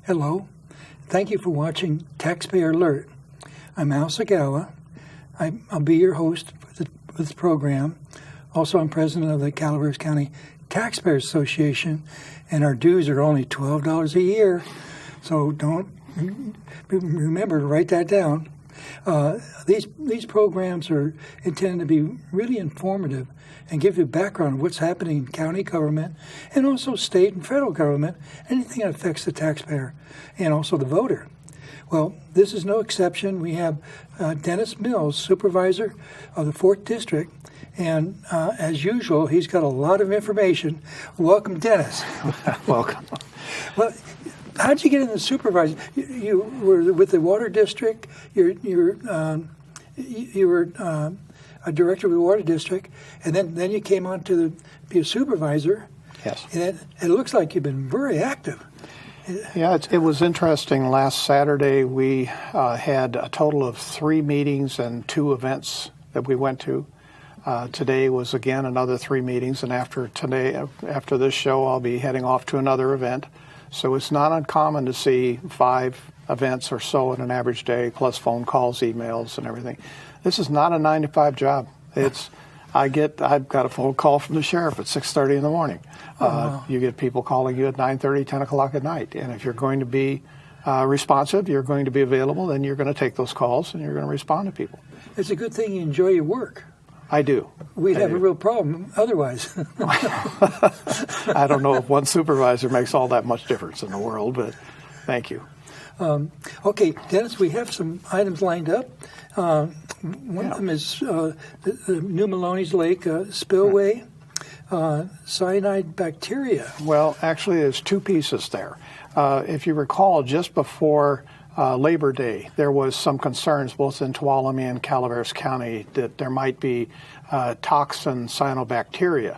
Hello, thank you for watching Taxpayer Alert. I'm Al Segalla. I'll be your host for this program. Also, I'm president of the Calaveras County Taxpayer Association, and our dues are only $12 a year. So don't remember to write that down. These programs are intended to be really informative and give you background on what's happening in county government and also state and federal government, anything that affects the taxpayer and also the voter. Well, this is no exception. We have Dennis Mills, Supervisor of the 4th District, and as usual, he's got a lot of information. Welcome, Dennis. Welcome. Well, how'd you get in the supervisor? You were with the water district. You were a director of the water district, and then you came on to be a supervisor. Yes. And it looks like you've been very active. Yeah, it was interesting. Last Saturday we had a total of 3 meetings and 2 events that we went to. Today was again another 3 meetings, and after this show, I'll be heading off to another event. So it's not uncommon to see 5 events or so in an average day, plus phone calls, emails, and everything. This is not a 9-to-5 job. I've got a phone call from the sheriff at 6:30 in the morning. You get people calling you at 9:30, 10 o'clock at night. And if you're going to be responsive, you're going to be available, then you're going to take those calls and you're going to respond to people. It's a good thing you enjoy your work. I do. We'd have a real problem otherwise. I don't know if one supervisor makes all that much difference in the world, but thank you. Okay, Dennis, we have some items lined up. One of them is the New Maloney's Lake spillway, cyanide bacteria. Well, actually, there's 2 pieces there. If you recall, just before Labor Day, there was some concerns both in Tuolumne and Calaveras County that there might be toxin cyanobacteria.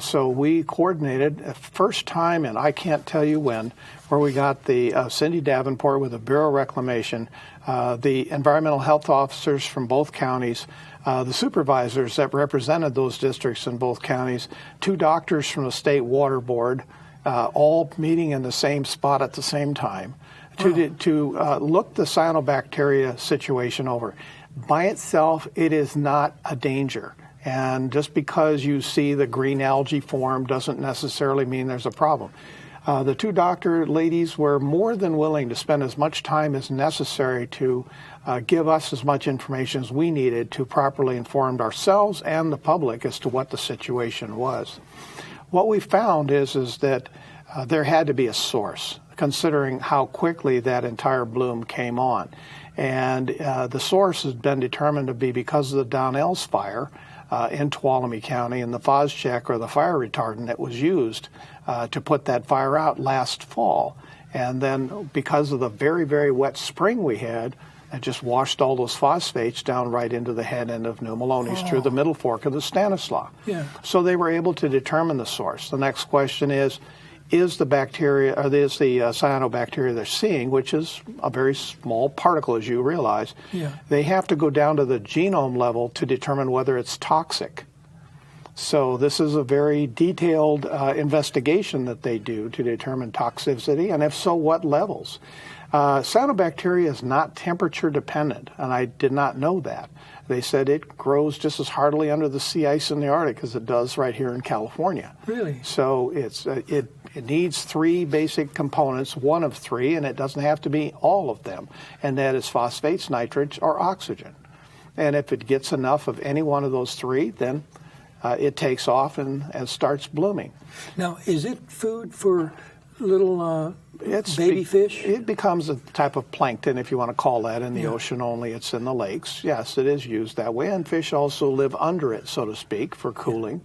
So we coordinated a first time, and I can't tell you when, where we got the Cindy Davenport with the Bureau of Reclamation, the environmental health officers from both counties, the supervisors that represented those districts in both counties, 2 doctors from the State Water Board, all meeting in the same spot at the same time to look the cyanobacteria situation over. By itself, it is not a danger. And just because you see the green algae form doesn't necessarily mean there's a problem. The 2 doctor ladies were more than willing to spend as much time as necessary to give us as much information as we needed to properly inform ourselves and the public as to what the situation was. What we found is that there had to be a source, considering how quickly that entire bloom came on. And the source has been determined to be because of the Donnell's fire in Tuolumne County and the Phosgene or the fire retardant that was used to put that fire out last fall. And then because of the very, very wet spring we had, it just washed all those phosphates down right into the head end of New Maloney's through the middle fork of the Stanislaus. Yeah. So they were able to determine the source. The next question is the bacteria, or is the cyanobacteria they're seeing, which is a very small particle, as you realize, they have to go down to the genome level to determine whether it's toxic. So this is a very detailed investigation that they do to determine toxicity, and if so, what levels. Cyanobacteria is not temperature dependent, and I did not know that. They said it grows just as hardly under the sea ice in the Arctic as it does right here in California. Really? So it needs 3 basic components, one of 3, and it doesn't have to be all of them, and that is phosphates, nitrates, or oxygen. And if it gets enough of any one of those 3, then it takes off and starts blooming. Now, is it food for little baby fish? It becomes a type of plankton, if you want to call that, in the ocean, only it's in the lakes. Yes, it is used that way, and fish also live under it, so to speak, for cooling.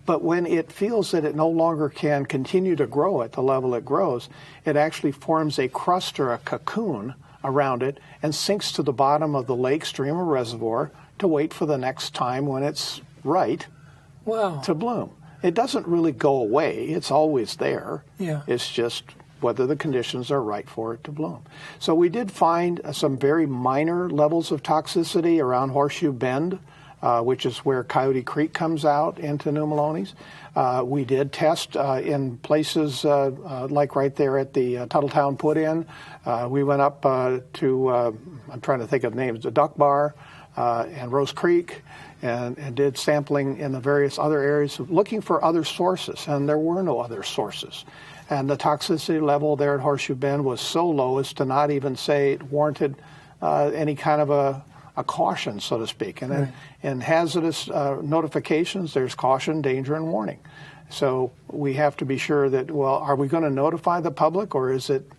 But when it feels that it no longer can continue to grow at the level it grows, it actually forms a crust or a cocoon around it and sinks to the bottom of the lake, stream, or reservoir to wait for the next time when it's right to bloom. It doesn't really go away. It's always there. Yeah. It's just whether the conditions are right for it to bloom. So we did find some very minor levels of toxicity around Horseshoe Bend, which is where Coyote Creek comes out into New Melones. We did test in places like right there at the Tuttletown Put-In. We went up to, I'm trying to think of names, the Duck Bar and Rose Creek, and did sampling in the various other areas looking for other sources, and there were no other sources. And the toxicity level there at Horseshoe Bend was so low as to not even say it warranted any kind of a caution, so to speak. And in hazardous notifications, there's caution, danger, and warning. So we have to be sure that, well, are we going to notify the public, or is it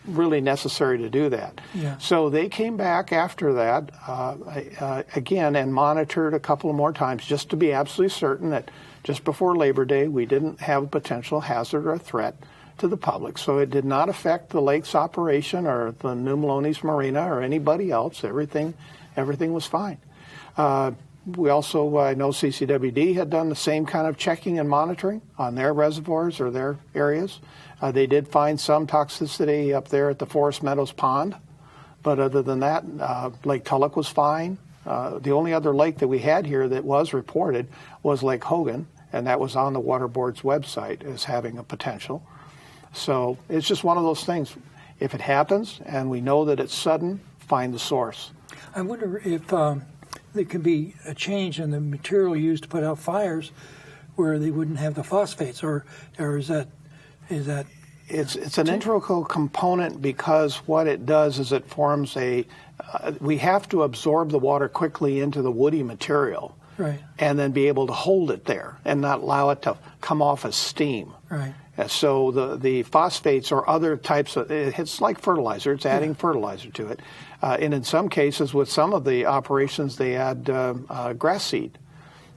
really necessary to do that? Yeah. So they came back after that again and monitored a couple of more times just to be absolutely certain that just before Labor Day we didn't have a potential hazard or a threat to the public. So it did not affect the lake's operation or the New Melones Marina or anybody else. Everything was fine. We also, I know CCWD had done the same kind of checking and monitoring on their reservoirs or their areas. They did find some toxicity up there at the Forest Meadows Pond, but other than that, Lake Tulloch was fine. The only other lake that we had here that was reported was Lake Hogan, and that was on the Water Board's website as having a potential. So it's just one of those things. If it happens and we know that it's sudden, find the source. I wonder if there could be a change in the material used to put out fires where they wouldn't have the phosphates, or is that It's an integral component because what it does is it forms we have to absorb the water quickly into the woody material, right, and then be able to hold it there and not allow it to come off as steam. right? So the phosphates or other types of, it's like fertilizer, it's adding fertilizer to it. And in some cases with some of the operations they add grass seed.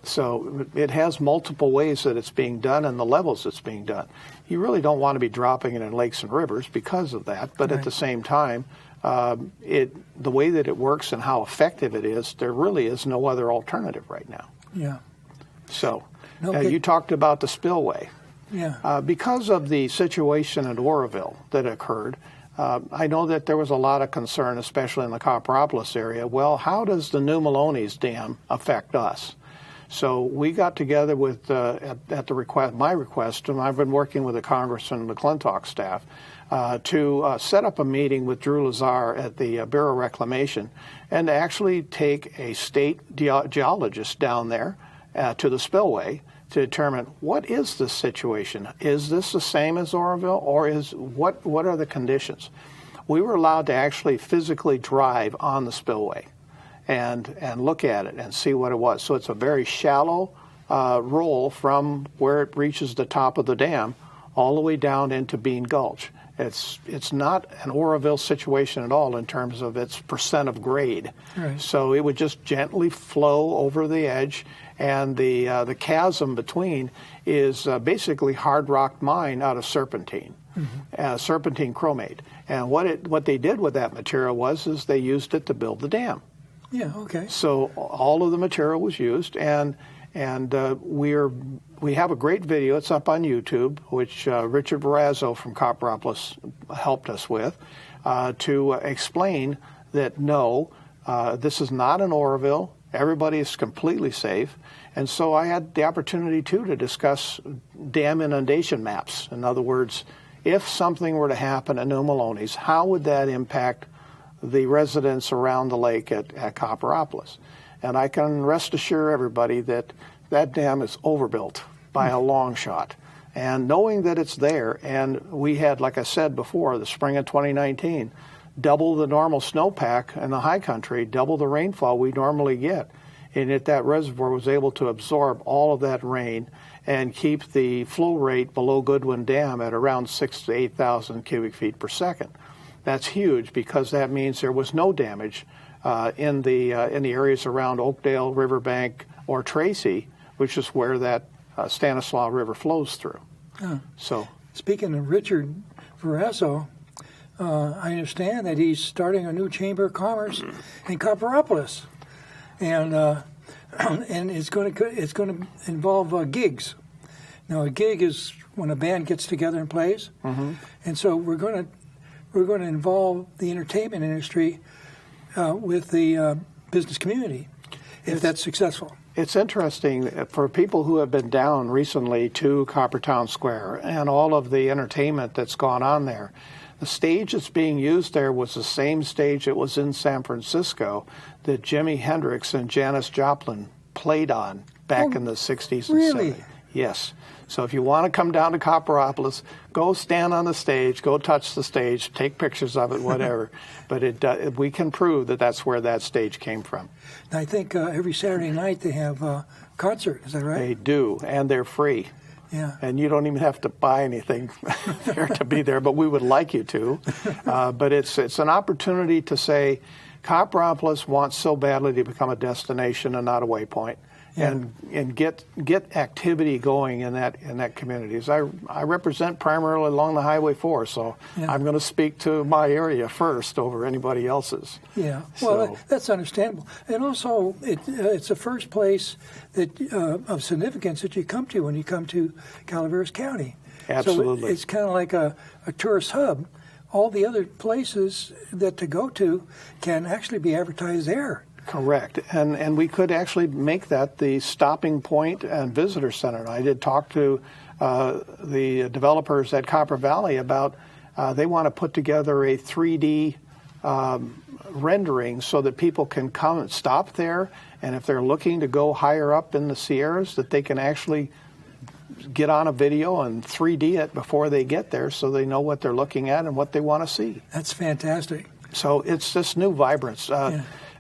So it has multiple ways that it's being done and the levels it's being done. You really don't want to be dropping it in lakes and rivers because of that, but at the same time, the way that it works and how effective it is, there really is no other alternative right now. Yeah. So Okay. you talked about the spillway. Yeah. Because of the situation at Oroville that occurred, I know that there was a lot of concern, especially in the Copperopolis area. Well, how does the New Melones Dam affect us? So we got together with, at the request, my request, and I've been working with the Congressman McClintock staff to set up a meeting with Drew Lazar at the Bureau of Reclamation and to actually take a state geologist down there to the spillway to determine what is this situation. Is this the same as Oroville, or what are the conditions? We were allowed to actually physically drive on the spillway and look at it and see what it was. So it's a very shallow roll from where it reaches the top of the dam all the way down into Bean Gulch. It's not an Oroville situation at all in terms of its percent of grade. Right. So it would just gently flow over the edge, and the chasm between is basically hard rock mine out of serpentine, serpentine chromate. And what they did with that material is they used it to build the dam. Yeah. Okay. So all of the material was used, and we have a great video. It's up on YouTube, which Richard Barrazzo from Copperopolis helped us with, to explain that no, this is not an Oroville. Everybody is completely safe. And so I had the opportunity, too, to discuss dam inundation maps. In other words, if something were to happen at New Melones, how would that impact the residents around the lake at Copperopolis? And I can rest assure everybody that that dam is overbuilt by a long shot. And knowing that it's there, and we had, like I said before, the spring of 2019, double the normal snowpack in the high country, double the rainfall we normally get. And yet that reservoir was able to absorb all of that rain and keep the flow rate below Goodwin Dam at around 6,000 to 8,000 cubic feet per second. That's huge because that means there was no damage in the areas around Oakdale, Riverbank, or Tracy, which is where that Stanislaus River flows through. So, speaking of Richard Verasso, I understand that he's starting a new Chamber of Commerce in Copperopolis, and it's going to involve gigs. Now, a gig is when a band gets together and plays, and so we're going to involve the entertainment industry with the business community, if that's successful. It's interesting for people who have been down recently to Coppertown Square and all of the entertainment that's gone on there. The stage that's being used there was the same stage that was in San Francisco that Jimi Hendrix and Janis Joplin played on back in the 60s and really? 70s. Yes. So if you want to come down to Copperopolis, go stand on the stage, go touch the stage, take pictures of it, whatever. But we can prove that that's where that stage came from. I think every Saturday night they have a concert. Is that right? They do, and they're free. Yeah. And you don't even have to buy anything there to be there, but we would like you to. But it's an opportunity to say Copperopolis wants so badly to become a destination and not a waypoint. Yeah. And get activity going in that community. As I represent primarily along the Highway 4, so I'm going to speak to my area first over anybody else's. Yeah, well, that's understandable. And also, it's the first place that of significance that you come to when you come to Calaveras County. Absolutely. So it's kind of like a tourist hub. All the other places to go to can actually be advertised there. Correct. And we could actually make that the stopping point and visitor center. I did talk to the developers at Copper Valley about they want to put together a 3D rendering so that people can come and stop there, and if they're looking to go higher up in the Sierras, that they can actually get on a video and 3D it before they get there so they know what they're looking at and what they want to see. That's fantastic. So it's this new vibrance.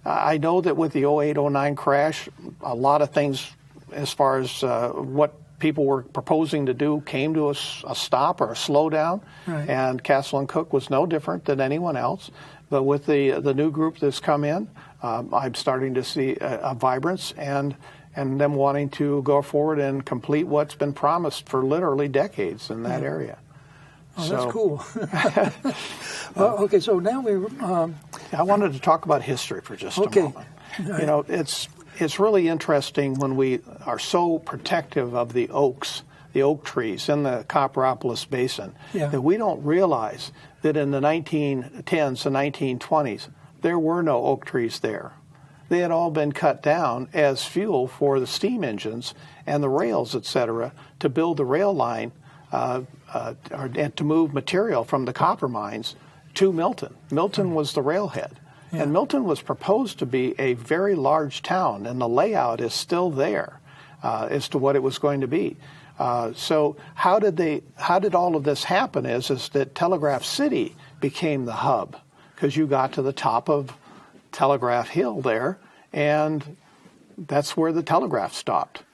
I know that with the 08-09 crash, a lot of things as far as what people were proposing to do came to a stop or a slowdown, and Castle and Cook was no different than anyone else. But with the new group that's come in, I'm starting to see a vibrance and them wanting to go forward and complete what's been promised for literally decades in that area. Oh, that's cool. Okay, so now I wanted to talk about history for just a moment. You know, it's really interesting when we are so protective of the oaks, the oak trees in the Copperopolis Basin, that we don't realize that in the 1910s and 1920s, there were no oak trees there. They had all been cut down as fuel for the steam engines and the rails, etc., to build the rail line and to move material from the copper mines to Milton. Milton was the railhead. And Milton was proposed to be a very large town, and the layout is still there as to what it was going to be. So how did all of this happen is that Telegraph City became the hub, because you got to the top of Telegraph Hill there, and that's where the telegraph stopped.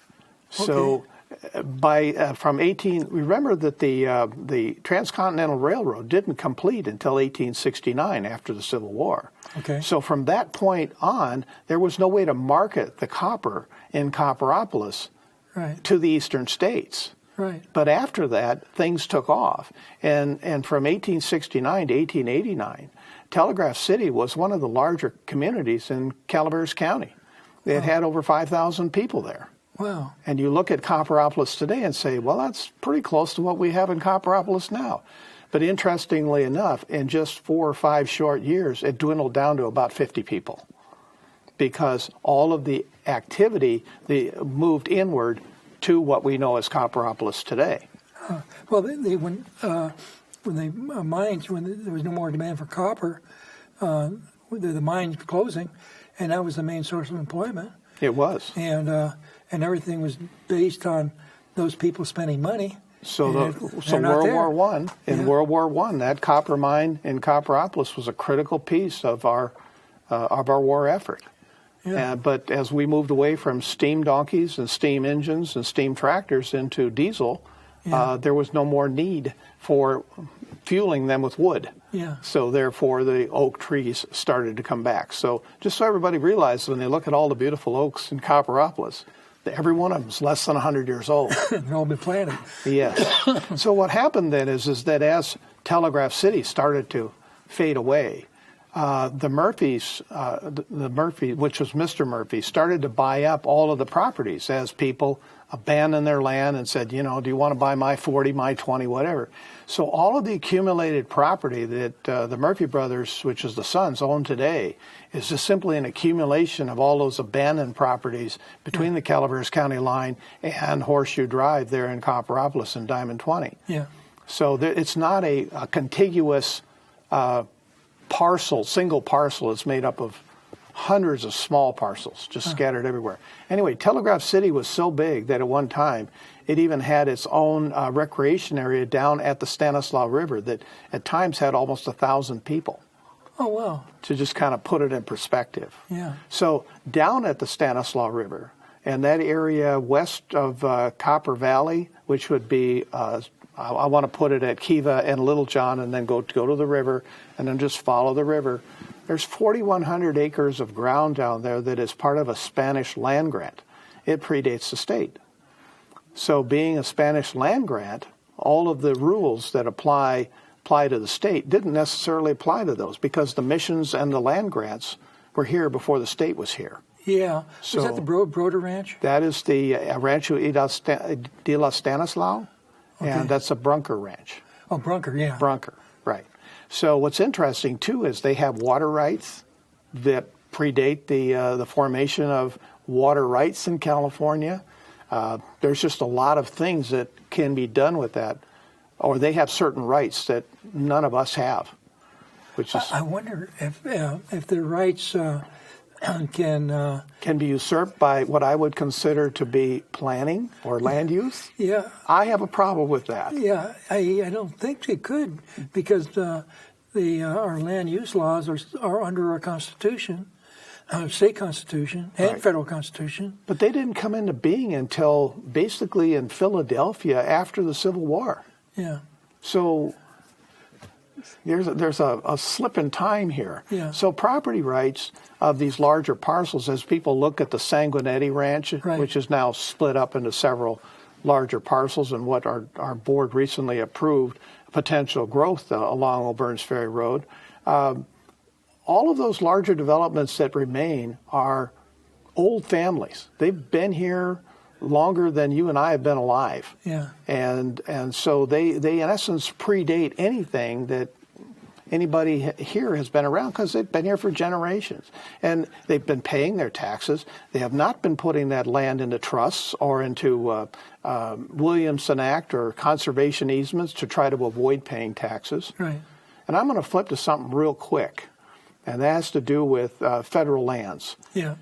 So remember that the Transcontinental Railroad didn't complete until 1869 after the Civil War. Okay. So from that point on, there was no way to market the copper in Copperopolis to the eastern states. Right. But after that, things took off. And from 1869 to 1889, Telegraph City was one of the larger communities in Calaveras County. It had over 5,000 people there. Wow. And you look at Copperopolis today and say, well, that's pretty close to what we have in Copperopolis now. But interestingly enough, in just 4 or 5 short years, it dwindled down to about 50 people, because all of the activity moved inward to what we know as Copperopolis today. Well, when there was no more demand for copper, the mines were closing, and that was the main source of employment. It was. And everything was based on those people spending money. So World War I, that copper mine in Copperopolis was a critical piece of our war effort. Yeah. But as we moved away from steam donkeys and steam engines and steam tractors into diesel, there was no more need for fueling them with wood. Yeah. So therefore, the oak trees started to come back. So just so everybody realizes, when they look at all the beautiful oaks in Copperopolis, Every one of them is less than 100 years old. They've all been planted. Yes. So what happened then is that as Telegraph City started to fade away, the Murphys, which was Mr. Murphy, started to buy up all of the properties as people abandoned their land and said, do you want to buy my 40, my 20, whatever. So all of the accumulated property that the Murphy brothers, which is the sons, own today is just simply an accumulation of all those abandoned properties between the Calaveras County line and Horseshoe Drive there in Copperopolis and Diamond 20. Yeah. So it's not a contiguous single parcel. It's made up of hundreds of small parcels just scattered everywhere. Anyway, Telegraph City was so big that at one time it even had its own recreation area down at the Stanislaus River that at times had almost 1,000 people. Oh, wow. To just kind of put it in perspective. Yeah. So down at the Stanislaus River and that area west of Copper Valley, which would be, I want to put it at Kiva and Little John and then go to the river and then just follow the river. There's 4,100 acres of ground down there that is part of a Spanish land grant. It predates the state. So being a Spanish land grant, all of the rules that apply to the state didn't necessarily apply to those because the missions and the land grants were here before the state was here. Yeah. So is that the Broder Ranch? That is the Rancho de la Stanislaus, and that's a Brunker ranch. Oh, Brunker, yeah. Brunker, right. So what's interesting, too, is they have water rights that predate the formation of water rights in California. There's just a lot of things that can be done with that, or they have certain rights that none of us have. Which is, I wonder if their rights can be usurped by what I would consider to be planning or land use. Yeah. I have a problem with that. Yeah, I don't think they could because our land use laws are under our Constitution, state Constitution and federal Constitution. But they didn't come into being until basically in Philadelphia after the Civil War. Yeah. So there's a slip in time here. Yeah. So property rights of these larger parcels, as people look at the Sanguinetti Ranch, which is now split up into several larger parcels, and what our board recently approved potential growth along Old Burns Ferry Road. All of those larger developments that remain are old families. They've been here longer than you and I have been alive. Yeah. And so they in essence predate anything that anybody here has been around because they've been here for generations. And they've been paying their taxes. They have not been putting that land into trusts or into Williamson Act or conservation easements to try to avoid paying taxes. Right. And I'm going to flip to something real quick, and that has to do with federal lands. Yeah.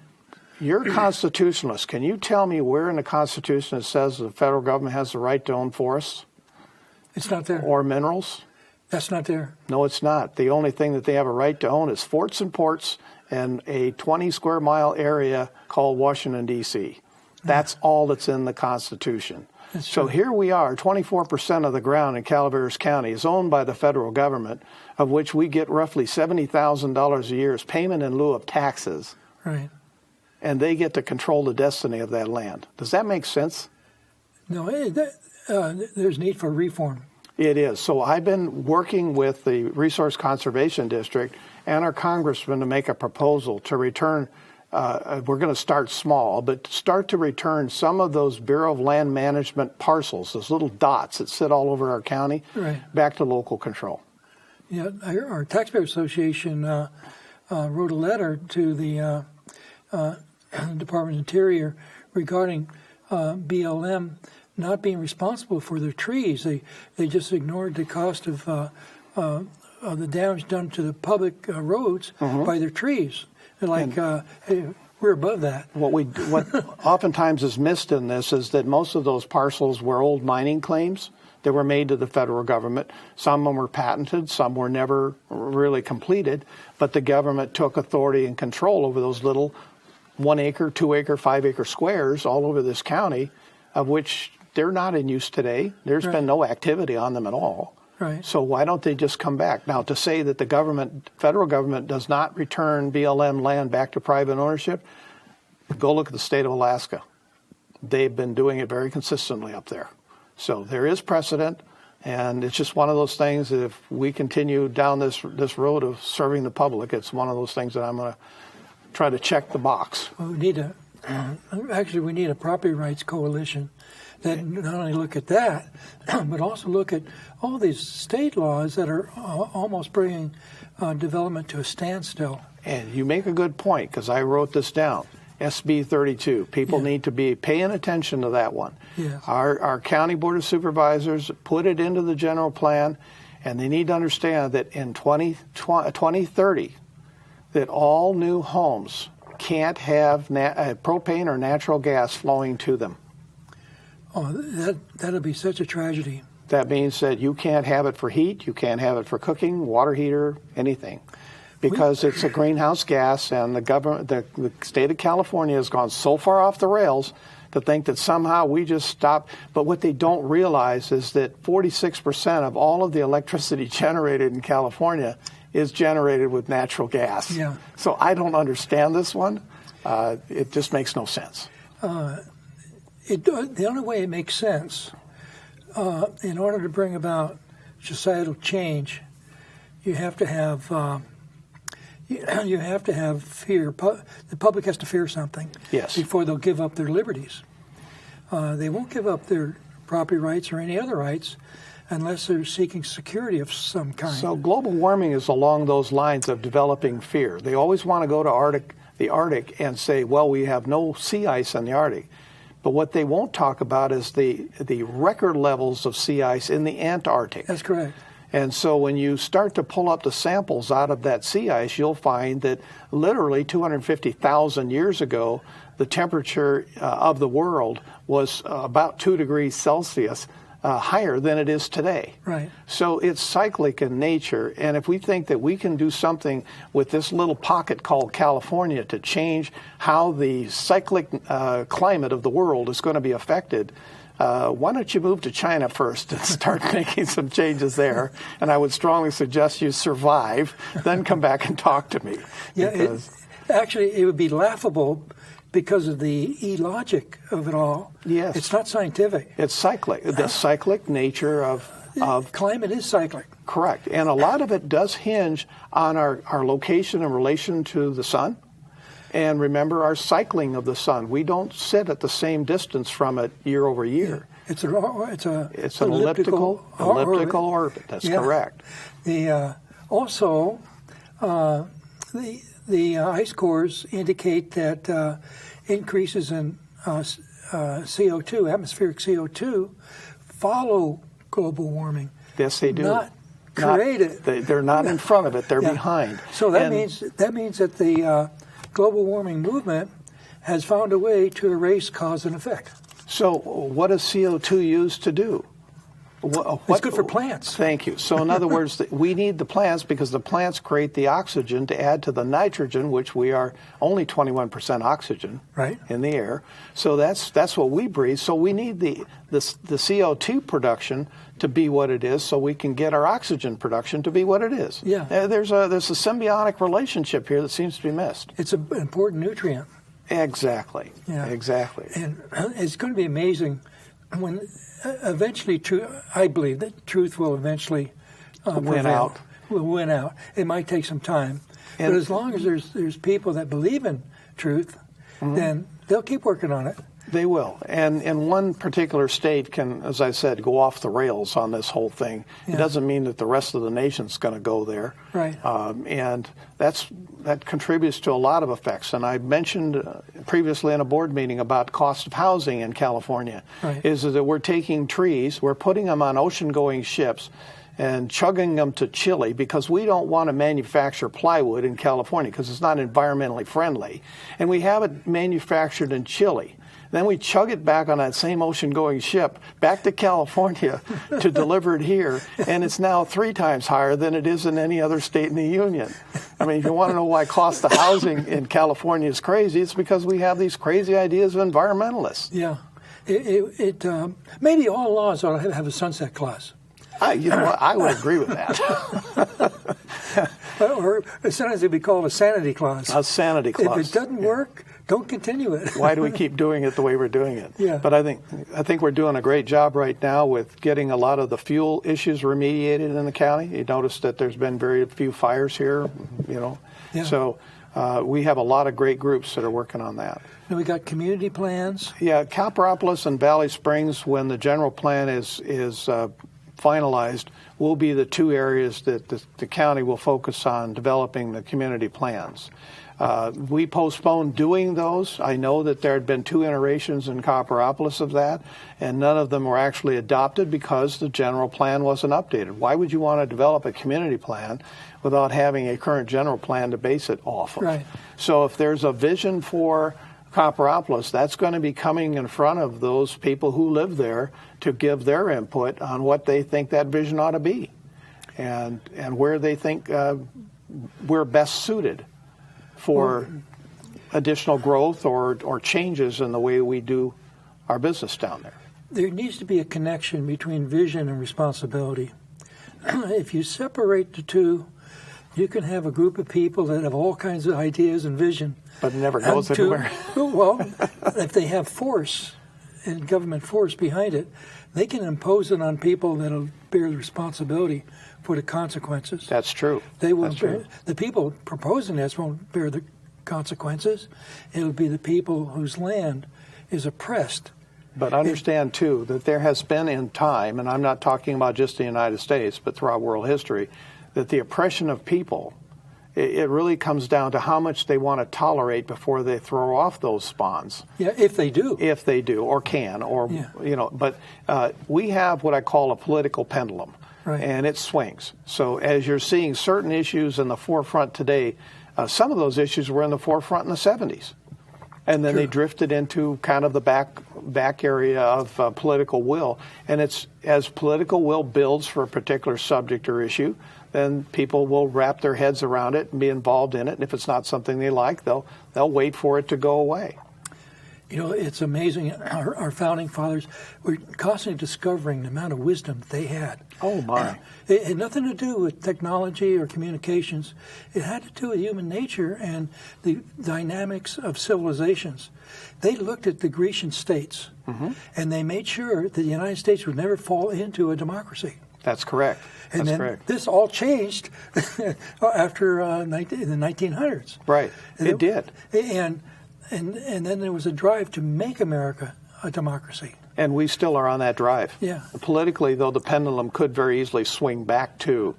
You're a constitutionalist. Can you tell me where in the Constitution it says the federal government has the right to own forests? It's not there. Or minerals? That's not there. No, it's not. The only thing that they have a right to own is forts and ports and a 20-square-mile area called Washington, D.C. That's all that's in the Constitution. So here we are, 24% of the ground in Calaveras County is owned by the federal government, of which we get roughly $70,000 a year as payment in lieu of taxes. Right. And they get to control the destiny of that land. Does that make sense? No, there's need for reform. It is. So I've been working with the Resource Conservation District and our congressman to make a proposal to return, we're going to start small, but start to return some of those Bureau of Land Management parcels, those little dots that sit all over our county, back to local control. Yeah, our Taxpayer Association wrote a letter to the Department of Interior regarding BLM not being responsible for their trees. They just ignored the cost of the damage done to the public roads by their trees. They're like, hey, we're above that. What oftentimes is missed in this is that most of those parcels were old mining claims that were made to the federal government. Some of them were patented, some were never really completed, but the government took authority and control over those little 1 acre, 2 acre, 5 acre squares all over this county, of which they're not in use today. There's been no activity on them at all. Right. So why don't they just come back? Now, to say that the federal government does not return BLM land back to private ownership, go look at the state of Alaska. they've been doing it very consistently up there. So there is precedent, and it's just one of those things that if we continue down this road of serving the public, it's one of those things that I'm going to try to check the box. Well, we need we need a property rights coalition that not only look at that, but also look at all these state laws that are almost bringing development to a standstill. And you make a good point, because I wrote this down. SB 32. People need to be paying attention to that one. Yes. Our county board of supervisors put it into the general plan, and they need to understand that in 2030, that all new homes can't have propane or natural gas flowing to them. Oh, that'll be such a tragedy. That means that you can't have it for heat, you can't have it for cooking, water heater, anything. Because it's a greenhouse gas, and the government, the state of California has gone so far off the rails to think that somehow we just stop. But what they don't realize is that 46% of all of the electricity generated in California is generated with natural gas. Yeah. So I don't understand this one. It just makes no sense. The only way it makes sense, in order to bring about societal change, you have to have fear. The public has to fear something. Yes. Before they'll give up their liberties. They won't give up their property rights or any other rights unless they're seeking security of some kind. So global warming is along those lines of developing fear. They always want to go to the Arctic and say, well, we have no sea ice in the Arctic. But what they won't talk about is the record levels of sea ice in the Antarctic. That's correct. And so when you start to pull up the samples out of that sea ice, you'll find that literally 250,000 years ago, the temperature of the world was about 2 degrees Celsius higher than it is today. Right. So it's cyclic in nature, and if we think that we can do something with this little pocket called California to change how the cyclic climate of the world is going to be affected, why don't you move to China first and start making some changes there? And I would strongly suggest you survive, then come back and talk to me. Yeah, actually, it would be laughable because of the illogic of it all. Yes. It's not scientific. It's cyclic. The cyclic nature of climate is cyclic. Correct. And a lot of it does hinge on our location in relation to the sun. And remember our cycling of the sun. We don't sit at the same distance from it year over year. It's an elliptical orbit. That's correct. The ice cores indicate that increases in CO2, atmospheric CO2, follow global warming. Yes, they do. Not create it. They're not in front of it. They're behind. So that means that the global warming movement has found a way to erase cause and effect. So what does CO2 used to do? It's good for plants. Thank you. So in other words, we need the plants because the plants create the oxygen to add to the nitrogen, which we are only 21% oxygen in the air. So that's what we breathe. So we need the CO2 production to be what it is so we can get our oxygen production to be what it is. Yeah. There's a symbiotic relationship here that seems to be missed. It's an important nutrient. Exactly. Yeah. Exactly. And it's going to be amazing when eventually, I believe that truth will eventually win out. Will win out. It might take some time, but as long as there's people that believe in truth, then they'll keep working on it. They will. And one particular state can, as I said, go off the rails on this whole thing. Yeah. It doesn't mean that the rest of the nation's going to go there. Right. And that contributes to a lot of effects. And I mentioned previously in a board meeting about cost of housing in California. Right. Is that we're taking trees, we're putting them on ocean-going ships, and chugging them to Chile because we don't want to manufacture plywood in California because it's not environmentally friendly. And we have it manufactured in Chile. Then we chug it back on that same ocean-going ship back to California to deliver it here, and it's now 3 times higher than it is in any other state in the union. I mean, if you want to know why cost of housing in California is crazy, it's because we have these crazy ideas of environmentalists. Yeah. Maybe all laws ought to have a sunset clause. I would agree with that. Or sometimes it'd be called a sanity clause. A sanity clause. If it doesn't work, don't continue it. Why do we keep doing it the way we're doing it? Yeah. But I think we're doing a great job right now with getting a lot of the fuel issues remediated in the county. You notice that there's been very few fires here, Yeah. So we have a lot of great groups that are working on that. And we got community plans. Yeah, Calparopolis and Valley Springs, when the general plan is finalized, will be the two areas that the county will focus on developing the community plans. We postponed doing those. I know that there had been 2 iterations in Calparopolis of that, and none of them were actually adopted because the general plan wasn't updated. Why would you want to develop a community plan without having a current general plan to base it off of? Right. So if there's a vision for Calparopolis, that's going to be coming in front of those people who live there to give their input on what they think that vision ought to be and where they think we're best suited for additional growth or changes in the way we do our business down there. There needs to be a connection between vision and responsibility. If you separate the two, you can have a group of people that have all kinds of ideas and vision. But it never goes anywhere. Well, if they have force and government force behind it, they can impose it on people that will bear the responsibility for the consequences. That's true. They will. That's true. The people proposing this won't bear the consequences. It'll be the people whose land is oppressed. But understand, too, that there has been in time, and I'm not talking about just the United States, but throughout world history, that the oppression of people, it really comes down to how much they want to tolerate before they throw off those spawns. Yeah, if they do. If they do, or can, or, Yeah. But we have what I call a political pendulum, Right. and it swings. So as you're seeing certain issues in the forefront today, some of those issues were in the forefront in the 70s. And then they drifted into kind of the back area of political will. And it's as political will builds for a particular subject or issue, then people will wrap their heads around it and be involved in it. And if it's not something they like, they'll wait for it to go away. You know, it's amazing. Our founding fathers were constantly discovering the amount of wisdom that they had. Oh, my. It had nothing to do with technology or communications. It had to do with human nature and the dynamics of civilizations. They looked at the Grecian states, and they made sure that the United States would never fall into a democracy. That's correct. And then correct. this all changed after the 1900s. Right. It did. And then there was a drive to make America a democracy. And we still are on that drive. Yeah. Politically, though, the pendulum could very easily swing back to,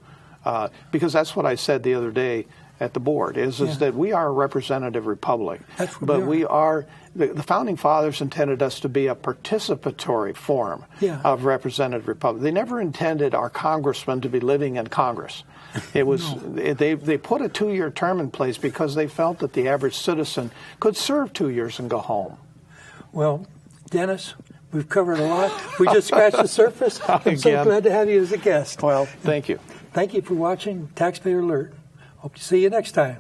because that's what I said the other day at the board, is that we are a representative republic. That's what but we are, the Founding Fathers intended us to be a participatory form of representative republic. They never intended our congressmen to be living in Congress. It was they put a 2-year term in place because they felt that the average citizen could serve 2 years and go home. Well, Dennis, we've covered a lot. We just scratched the surface. I'm so glad to have you as a guest. Well, thank you. Thank you for watching Taxpayer Alert. Hope to see you next time.